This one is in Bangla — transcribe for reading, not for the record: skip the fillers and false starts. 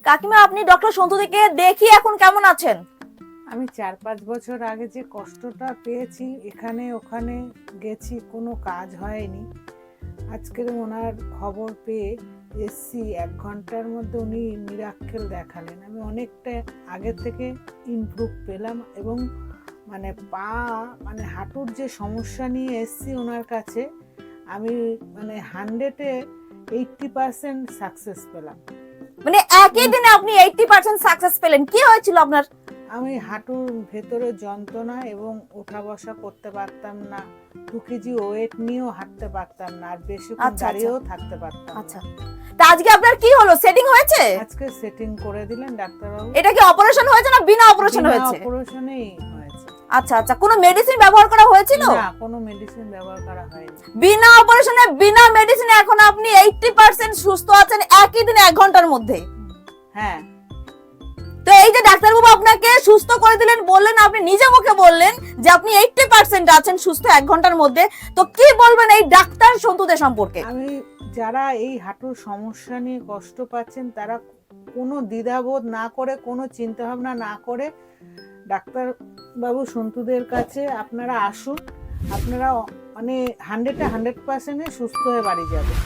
কাকিমা, আপনি ডক্টর সন্তুদিকে দেখি এখন কেমন আছেন? আমি 4-5 বছর আগে যে কষ্টটা পেয়েছি, এখানে ওখানে গেছি, কোনো কাজ হয়নি। আজকের ওনার খবর পেয়ে এসছি, 1 ঘন্টার মধ্যে উনি মিরাক্কেল দেখালেন। আমি অনেকটা আগের থেকে ইমপ্রুভ পেলাম এবং পা হাঁটুর যে সমস্যা নিয়ে এসছি ওনার কাছে, আমি 100-এ 80% সাকসেস পেলাম। মানে একই দিনে আপনি 80% সাকসেস পেলেন? কি হয়েছিল আপনার? আমি হাঁটুর ভেতরে যন্ত্রণা এবং ওঠা বসা করতে পারতাম না, 2 কেজি ওয়েট নিয়েও হাঁটতে পারতাম না, আর বেশিক্ষণ দাঁড়িয়েও থাকতে পারতাম না। আচ্ছা, তা আজকে আপনার কি হলো? সেটিং হয়েছে? আজকে সেটিং করে দিলেন ডাক্তারবাবু। এটা কি অপারেশন হয়েছে না বিনা অপারেশন হয়েছে? অপারেশনেই হয়েছে। আচ্ছা আচ্ছা, কোনো মেডিসিন ব্যবহার করা হয়েছিল? না, কোনো মেডিসিন ব্যবহার করা হয়নি। বিনা অপারেশনে বিনা মেডিসিনে এখন আপনি 80% সুস্থ আছেন একই দিনে 1 ঘন্টার মধ্যে। হ্যাঁ। তো এই যে ডাক্তারবাবু আপনাকে সুস্থ করে দিলেন, বললেন, আপনি নিজে মুখে বললেন যে আপনি 80% আছেন সুস্থ 1 ঘন্টার মধ্যে, তো কি বলবেন এই ডাক্তার সন্তুদের সম্পর্কে? আমি যারা এই হাঁটুর সমস্যা নিয়ে কষ্ট পাচ্ছেন, তারা কোনো দ্বিধাবোধ না করে, কোনো চিন্তা ভাবনা না করে ডাক্তার বাবু সন্তুদের কাছে আপনারা আসুন। আপনারা 100-এ 100% সুস্থ হয়ে বাড়ি যাবেন।